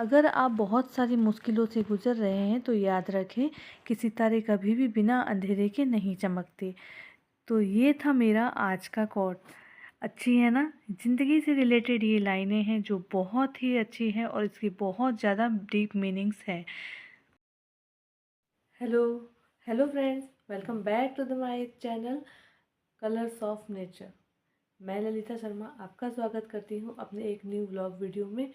अगर आप बहुत सारी मुश्किलों से गुजर रहे हैं तो याद रखें कि सितारे कभी भी बिना अंधेरे के नहीं चमकते। तो ये था मेरा आज का कोट। अच्छी है ना? ज़िंदगी से रिलेटेड ये लाइनें हैं जो बहुत ही अच्छी हैं और इसकी बहुत ज़्यादा डीप मीनिंग्स हैं। Hello hello friends, welcome back to the my channel Colours of Nature. मैं ललिता शर्मा आपका स्वागत करती हूँ अपने एक न्यू व्लॉग वीडियो में।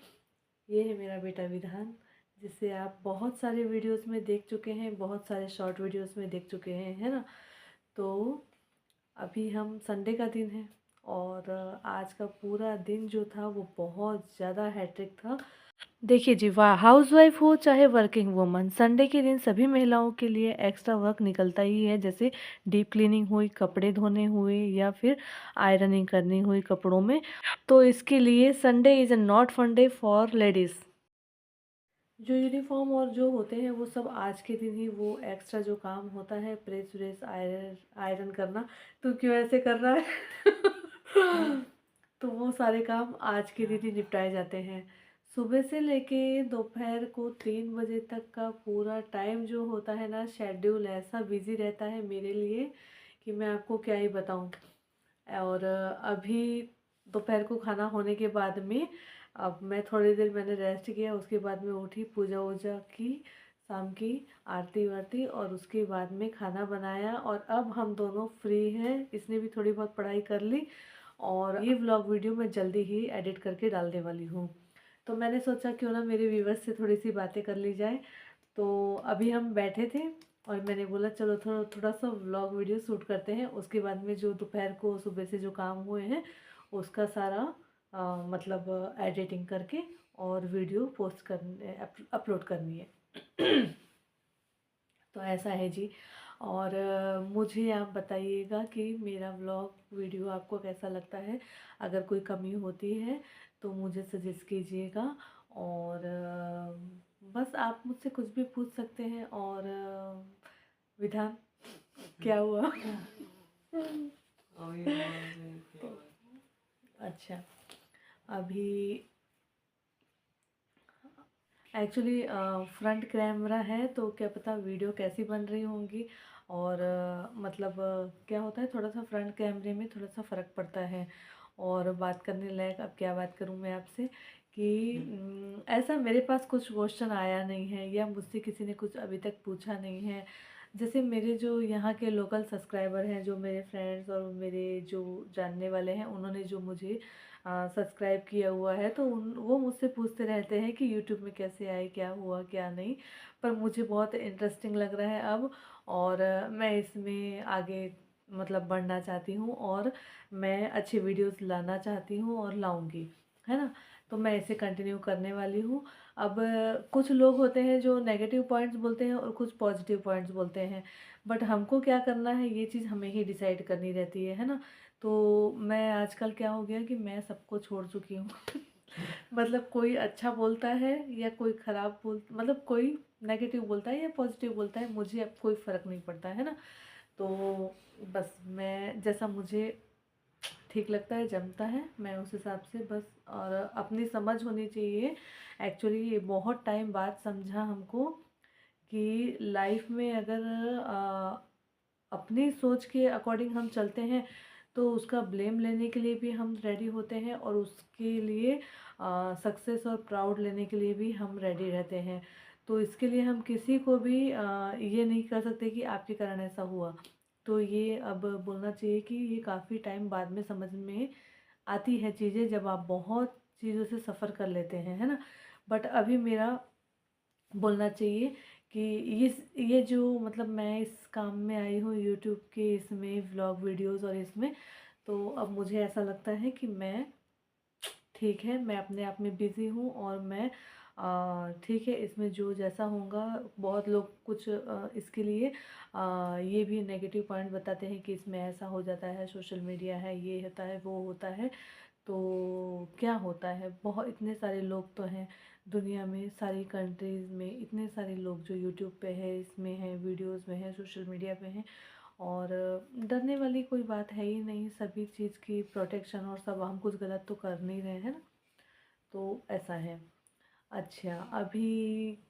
ये है मेरा बेटा विधान, जिसे आप बहुत सारे वीडियोस में देख चुके हैं, बहुत सारे शॉर्ट वीडियोस में देख चुके हैं, है ना। तो अभी हम संडे का दिन है और आज का पूरा दिन जो था वो बहुत ज़्यादा हैट्रिक था। देखिए जी, वाह, हाउसवाइफ हो चाहे वर्किंग वुमन, संडे के दिन सभी महिलाओं के लिए एक्स्ट्रा वर्क निकलता ही है। जैसे डीप क्लीनिंग हुई, कपड़े धोने हुए या फिर आयरनिंग करनी हुई कपड़ों में। तो इसके लिए Sunday is a not fun day for ladies. जो यूनिफॉर्म और जो होते हैं वो सब आज के दिन ही, वो एक्स्ट्रा जो काम होता है प्रेस व्रेस आयरन आयरन करना। तो क्यों ऐसे कर रहा है? तो वो सारे काम आज के दिन ही निपटाए जाते हैं। सुबह से लेके दोपहर को 3 बजे तक का पूरा टाइम जो होता है ना, शेड्यूल ऐसा बिजी रहता है मेरे लिए कि मैं आपको क्या ही बताऊं। और अभी दोपहर को खाना होने के बाद में अब मैं थोड़ी देर मैंने रेस्ट किया, उसके बाद में उठी, पूजा वूजा की, शाम की आरती वारती, और उसके बाद में खाना बनाया। और अब हम दोनों फ्री हैं। इसने भी थोड़ी बहुत पढ़ाई कर ली और ये व्लॉग वीडियो मैं जल्दी ही एडिट करके डालने वाली हूँ। तो मैंने सोचा क्यों ना मेरे व्यूवर्स से थोड़ी सी बातें कर ली जाए। तो अभी हम बैठे थे और मैंने बोला चलो थोड़ा थोड़ा सा व्लॉग वीडियो शूट करते हैं। उसके बाद में जो दोपहर को सुबह से जो काम हुए हैं उसका सारा मतलब एडिटिंग करके और वीडियो पोस्ट करने अपलोड करनी है। तो ऐसा है जी। और मुझे आप बताइएगा कि मेरा व्लॉग वीडियो आपको कैसा लगता है। अगर कोई कमी होती है तो मुझे सजेस्ट कीजिएगा। और बस आप मुझसे कुछ भी पूछ सकते हैं। और विधान, क्या हुआ? तो अच्छा, अभी एक्चुअली फ्रंट कैमरा है तो क्या पता वीडियो कैसी बन रही होंगी। और मतलब क्या होता है, थोड़ा सा फ्रंट कैमरे में थोड़ा सा फ़र्क पड़ता है। और बात करने लायक अब क्या बात करूं मैं आपसे कि ऐसा मेरे पास कुछ क्वेश्चन आया नहीं है या मुझसे किसी ने कुछ अभी तक पूछा नहीं है। जैसे मेरे जो यहाँ के लोकल सब्सक्राइबर हैं, जो मेरे फ्रेंड्स और मेरे जो जानने वाले हैं, उन्होंने जो मुझे सब्सक्राइब किया हुआ है, तो वो मुझसे पूछते रहते हैं कि यूट्यूब में कैसे आए, क्या हुआ क्या नहीं। पर मुझे बहुत इंटरेस्टिंग लग रहा है अब। और मैं इसमें आगे मतलब बढ़ना चाहती हूँ और मैं अच्छी वीडियोस लाना चाहती हूँ और लाऊंगी, है ना। तो मैं इसे कंटिन्यू करने वाली हूँ। अब कुछ लोग होते हैं जो नेगेटिव पॉइंट्स बोलते हैं और कुछ पॉजिटिव पॉइंट्स बोलते हैं। बट हमको क्या करना है ये चीज़ हमें ही डिसाइड करनी रहती है ना। तो मैं आजकल क्या हो गया कि मैं सबको छोड़ चुकी हूँ। मतलब कोई अच्छा बोलता है या कोई ख़राब मतलब कोई नेगेटिव बोलता है या पॉजिटिव बोलता है, मुझे अब कोई फ़र्क नहीं पड़ता है ना। तो बस मैं जैसा मुझे ठीक लगता है, जमता है, मैं उस हिसाब से बस। और अपनी समझ होनी चाहिए। एक्चुअली ये बहुत टाइम बाद समझा हमको कि लाइफ में अगर अपनी सोच के अकॉर्डिंग हम चलते हैं तो उसका ब्लेम लेने के लिए भी हम रेडी होते हैं और उसके लिए सक्सेस और प्राउड लेने के लिए भी हम रेडी रहते हैं। तो इसके लिए हम किसी को भी ये नहीं कर सकते कि आपके कारण ऐसा हुआ। तो ये अब बोलना चाहिए कि ये काफ़ी टाइम बाद में समझ में आती है चीज़ें, जब आप बहुत चीज़ों से सफ़र कर लेते हैं, है ना। बट अभी मेरा बोलना चाहिए कि ये जो मतलब मैं इस काम में आई हूँ यूट्यूब के इसमें व्लॉग वीडियोस और इसमें, तो अब मुझे ऐसा लगता है कि मैं ठीक है, मैं अपने आप में बिज़ी हूँ और मैं ठीक है, इसमें जो जैसा होगा। बहुत लोग कुछ इसके लिए ये भी नेगेटिव पॉइंट बताते हैं कि इसमें ऐसा हो जाता है, सोशल मीडिया है, ये होता है, वो होता है। तो क्या होता है, बहुत इतने सारे लोग तो हैं दुनिया में, सारी कंट्रीज़ में इतने सारे लोग जो यूट्यूब पे है, इसमें है, वीडियोस में है, सोशल मीडिया पे हैं। और डरने वाली कोई बात है ही नहीं। सभी चीज़ की प्रोटेक्शन और सब, हम कुछ गलत तो कर नहीं रहे हैं ना। तो ऐसा है। अच्छा, अभी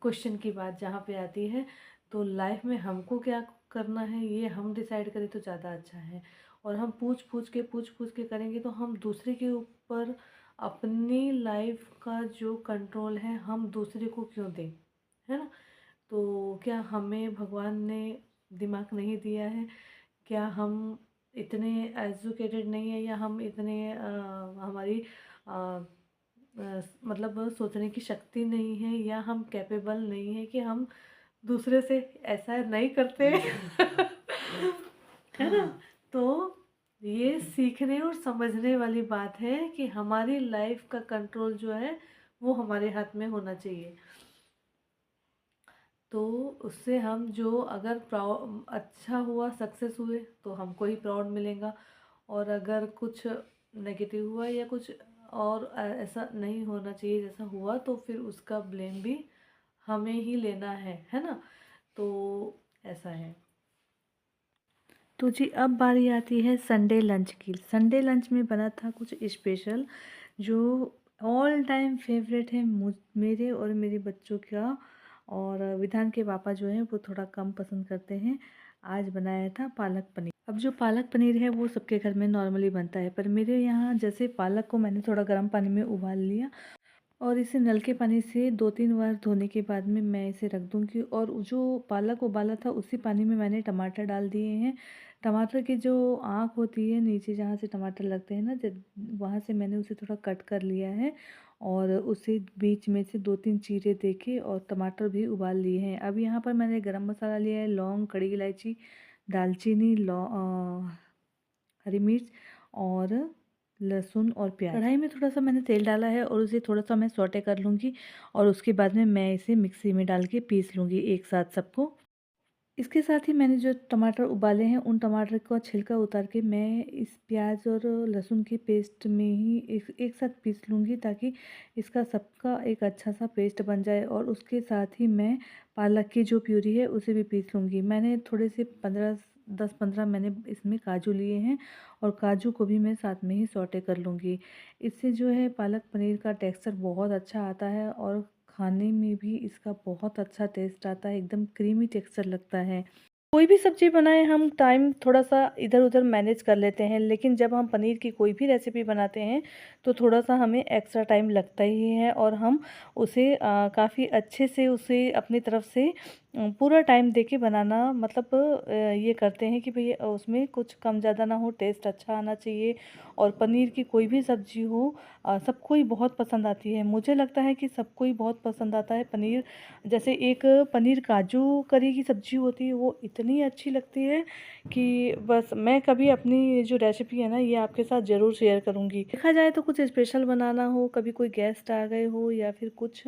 क्वेश्चन की बात जहाँ पे आती है, तो लाइफ में हमको क्या करना है ये हम डिसाइड करें तो ज़्यादा अच्छा है। और हम पूछ पूछ के करेंगे तो हम दूसरे के ऊपर अपनी लाइफ का जो कंट्रोल है हम दूसरे को क्यों दें, है ना? तो क्या हमें भगवान ने दिमाग नहीं दिया है? क्या हम इतने एजुकेटेड नहीं है, या हम इतने हमारी अ, मतलब सोचने की शक्ति नहीं है, या हम कैपेबल नहीं है कि हम दूसरे से ऐसा नहीं करते है ना? तो ये सीखने और समझने वाली बात है कि हमारी लाइफ का कंट्रोल जो है वो हमारे हाथ में होना चाहिए। तो उससे हम जो अगर अच्छा हुआ, सक्सेस हुए तो हमको ही प्राउड मिलेगा। और अगर कुछ नेगेटिव हुआ या कुछ और ऐसा नहीं होना चाहिए जैसा हुआ, तो फिर उसका ब्लेम भी हमें ही लेना है ना? तो ऐसा है। तो जी अब बारी आती है संडे लंच की। संडे लंच में बना था कुछ स्पेशल जो ऑल टाइम फेवरेट है मेरे और मेरे बच्चों का। और विधान के पापा जो हैं वो थोड़ा कम पसंद करते हैं। आज बनाया था पालक पनीर। अब जो पालक पनीर है वो सबके घर में नॉर्मली बनता है, पर मेरे यहाँ जैसे पालक को मैंने थोड़ा गर्म पानी में उबाल लिया और इसे नल के पानी से 2-3 बार धोने के बाद में मैं इसे रख दूँगी। और जो पालक उबाला था उसी पानी में मैंने टमाटर डाल दिए हैं। टमाटर की जो आँख होती है नीचे जहाँ से टमाटर लगते हैं ना, जब वहाँ से मैंने उसे थोड़ा कट कर लिया है और उसे बीच में से 2-3 चीरे देके और टमाटर भी उबाल लिए हैं। अब यहाँ पर मैंने गरम मसाला लिया है, लौंग, खड़ी इलायची, दालचीनी, हरी मिर्च और लहसुन और प्याज। कढ़ाई में थोड़ा-सा मैंने तेल डाला है और उसे थोड़ा-सा मैं सौटे कर लूँगी और उसके बाद में मैं इसे मिक्सी में डाल के पीस लूँगी एक साथ सबको। इसके साथ ही मैंने जो टमाटर उबाले हैं उन टमाटर का छिलका उतार के मैं इस प्याज और लहसुन की पेस्ट में ही एक एक साथ पीस लूँगी, ताकि इसका सबका एक अच्छा सा पेस्ट बन जाए। और उसके साथ ही मैं पालक की जो प्यूरी है उसे भी पीस लूँगी। मैंने थोड़े से 10-15 मैंने इसमें काजू लिए हैं और काजू को भी मैं साथ में ही सौटे कर लूँगी। इससे जो है पालक पनीर का टेक्सचर बहुत अच्छा आता है और खाने में भी इसका बहुत अच्छा टेस्ट आता है, एकदम क्रीमी टेक्सचर लगता है। कोई भी सब्ज़ी बनाएँ हम टाइम थोड़ा-सा इधर-उधर मैनेज कर लेते हैं, लेकिन जब हम पनीर की कोई भी रेसिपी बनाते हैं, तो थोड़ा-सा हमें एक्स्ट्रा टाइम लगता ही है और हम उसे काफ़ी अच्छे से उसे अपनी तरफ से पूरा टाइम देके बनाना, मतलब ये करते हैं कि भई उसमें कुछ कम ज़्यादा ना हो, टेस्ट अच्छा आना चाहिए। और पनीर की कोई भी सब्ज़ी हो सबको ही बहुत पसंद आती है। मुझे लगता है कि सबको ही बहुत पसंद आता है पनीर। जैसे एक पनीर काजू करी की सब्ज़ी होती है वो इतनी अच्छी लगती है कि बस मैं कभी अपनी जो रेसिपी है ना ये आपके साथ ज़रूर शेयर करूँगी। देखा जाए तो कुछ स्पेशल बनाना हो, कभी कोई गेस्ट आ गए हो या फिर कुछ,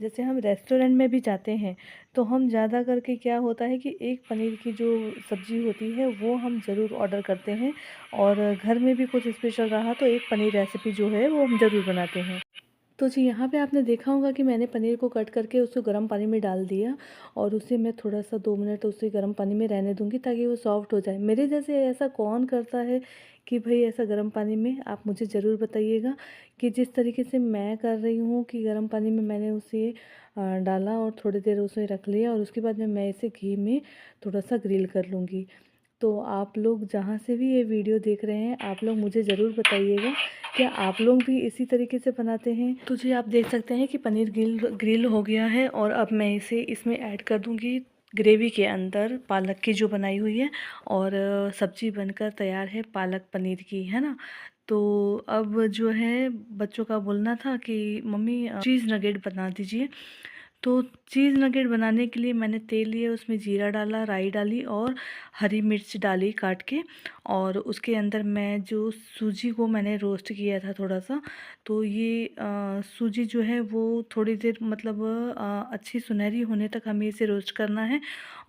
जैसे हम रेस्टोरेंट में भी जाते हैं तो हम ज़्यादा करके क्या होता है कि एक पनीर की जो सब्ज़ी होती है वो हम ज़रूर ऑर्डर करते हैं। और घर में भी कुछ स्पेशल रहा तो एक पनीर रेसिपी जो है वो हम ज़रूर बनाते हैं। तो जी यहाँ पे आपने देखा होगा कि मैंने पनीर को कट करके उसको गर्म पानी में डाल दिया और उसे मैं थोड़ा-सा 2 मिनट उसे गर्म पानी में रहने दूँगी ताकि वो सॉफ्ट हो जाए। मेरे जैसे ऐसा कौन करता है कि भई ऐसा गर्म पानी में, आप मुझे ज़रूर बताइएगा कि जिस तरीके से मैं कर रही हूँ कि गर्म पानी में मैंने उसे डाला और थोड़ी देर उसे रख लिया और उसके बाद में मैं इसे घी में थोड़ा-सा ग्रिल कर लूँगी। तो आप लोग जहाँ से भी ये वीडियो देख रहे हैं, आप लोग मुझे ज़रूर बताइएगा, क्या आप लोग भी इसी तरीके से बनाते हैं? तो जी आप देख सकते हैं कि पनीर ग्रिल हो गया है और अब मैं इसे इसमें ऐड कर दूँगी ग्रेवी के अंदर, पालक की जो बनाई हुई है। और सब्ज़ी बनकर तैयार है पालक पनीर की, है ना? तो अब जो है बच्चों का बोलना था कि मम्मी चीज़ नगेट बना दीजिए। तो चीज़ नगेट बनाने के लिए मैंने तेल लिया, उसमें जीरा डाला, राई डाली और हरी मिर्च डाली काट के। और उसके अंदर मैं जो सूजी को मैंने रोस्ट किया था थोड़ा-सा, तो ये सूजी जो है वो थोड़ी देर, मतलब अच्छी सुनहरी होने तक हमें इसे रोस्ट करना है।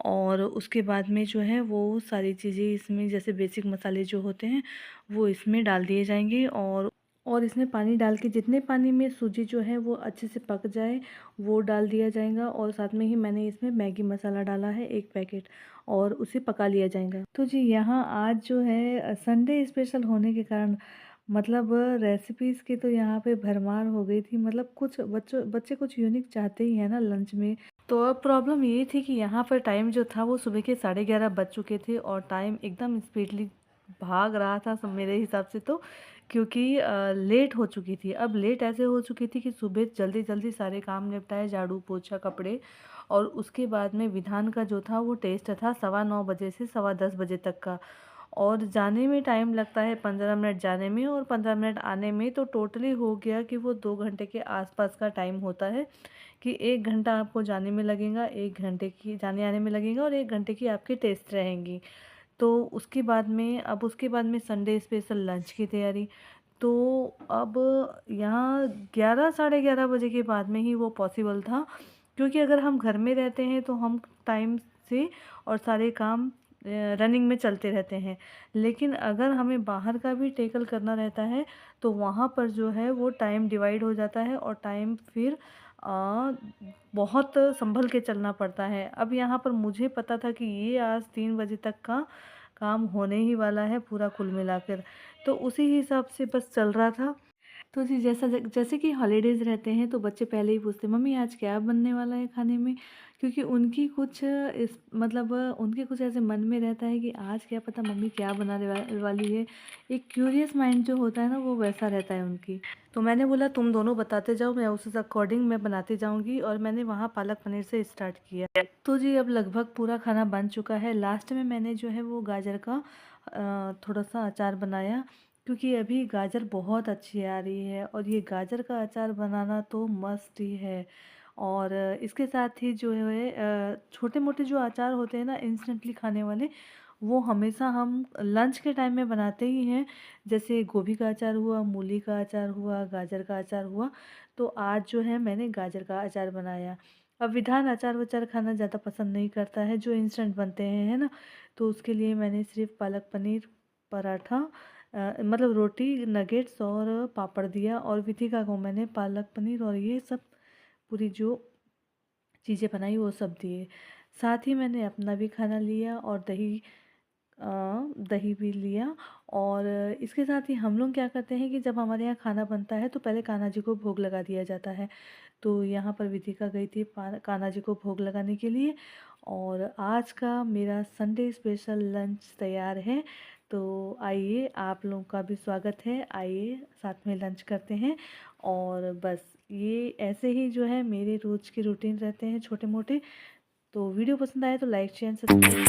और उसके बाद में जो है वो सारी चीज़ें इसमें, जैसे बेसिक मसाले जो होते हैं वो इसमें डाल दिए जाएँगे। और इसमें पानी डाल के, जितने पानी में सूजी जो है वो अच्छे से पक जाए वो डाल दिया जाएगा। और साथ में ही मैंने इसमें मैगी मसाला डाला है 1 पैकेट और उसे पका लिया जाएगा। तो जी यहाँ आज जो है संडे स्पेशल होने के कारण मतलब रेसिपीज़ की तो यहाँ पे भरमार हो गई थी। मतलब कुछ बच्चे कुछ यूनिक चाहते ही हैं ना लंच में। तो अब प्रॉब्लम ये थी कि यहाँ पर टाइम जो था वो सुबह के 11:30 बज चुके थे और टाइम एकदम स्पीडली भाग रहा था सब मेरे हिसाब से तो, क्योंकि लेट हो चुकी थी। अब लेट ऐसे हो चुकी थी कि सुबह जल्दी-जल्दी सारे काम निपटाए, झाड़ू, पोछा, कपड़े, और उसके बाद में विधान का जो था वो टेस्ट था 9:15 बजे से 10:15 बजे तक का। और जाने में टाइम लगता है 15 मिनट जाने में और 15 मिनट आने में, तो टोटली हो गया कि वो 2 घंटे के आसपास का टाइम होता है कि 1 घंटा आपको जाने में लगेगा, 1 घंटे की जाने आने में लगेगा और 1 घंटे की आपकी टेस्ट रहेंगी। तो उसके बाद में संडे स्पेशल लंच की तैयारी। तो अब यहाँ 11 साढ़े 11 बजे के बाद में ही वो पॉसिबल था, क्योंकि अगर हम घर में रहते हैं तो हम टाइम से और सारे काम रनिंग में चलते रहते हैं। लेकिन अगर हमें बाहर का भी टैकल करना रहता है तो वहाँ पर जो है वो टाइम डिवाइड हो जाता है और टाइम फिर बहुत संभल के चलना पड़ता है। अब यहाँ पर मुझे पता था कि ये आज 3 बजे तक का काम होने ही वाला है पूरा कुल मिलाकर, तो उसी हिसाब से बस चल रहा था। तो जी जैसे कि हॉलीडेज़ रहते हैं तो बच्चे पहले ही पूछते हैं मम्मी आज क्या बनने वाला है खाने में, क्योंकि उनकी कुछ इस मतलब उनके कुछ ऐसे मन में रहता है कि आज क्या पता मम्मी क्या बनाने वाली है। एक क्यूरियस माइंड जो होता है ना वो वैसा रहता है उनकी। तो मैंने बोला तुम दोनों बताते जाओ, मैं उस अकॉर्डिंग मैं बनाती जाऊंगी, और मैंने वहाँ पालक पनीर से स्टार्ट किया। तो जी अब लगभग पूरा खाना बन चुका है। लास्ट में मैंने जो है वो गाजर का थोड़ा सा अचार बनाया, क्योंकि अभी गाजर बहुत अच्छी आ रही है और ये गाजर का अचार बनाना तो मस्त ही है। और इसके साथ ही जो है छोटे-मोटे जो अचार होते हैं ना इंस्टेंटली खाने वाले, वो हमेशा हम लंच के टाइम में बनाते ही हैं। जैसे गोभी का अचार हुआ, मूली का अचार हुआ, गाजर का अचार हुआ। तो आज जो है मैंने गाजर का अचार बनाया। अब विधान अचार-वचार खाना ज़्यादा पसंद नहीं करता है, जो इंस्टेंट बनते हैं, है ना? तो उसके लिए मैंने सिर्फ़ पालक पनीर पराठा मतलब रोटी, नगेट्स और पापड़ दिया, और विथिका को मैंने पालक पनीर और ये सब पूरी जो चीज़ें बनाई वो सब दिए। साथ ही मैंने अपना भी खाना लिया और दही भी लिया। और इसके साथ ही हम लोग क्या करते हैं कि जब हमारे यहाँ खाना बनता है तो पहले कान्हा जी को भोग लगा दिया जाता है। तो यहाँ पर विधिका गई थी कान्हा जी को भोग लगाने के लिए, और आज का मेरा संडे स्पेशल लंच तैयार है। तो आइए आप लोगों का भी स्वागत है, आइए साथ में लंच करते हैं। और बस ये ऐसे ही जो है मेरे रोज़ के रूटीन रहते हैं छोटे मोटे। तो वीडियो पसंद आए तो लाइक शेयर सब्सक्राइब।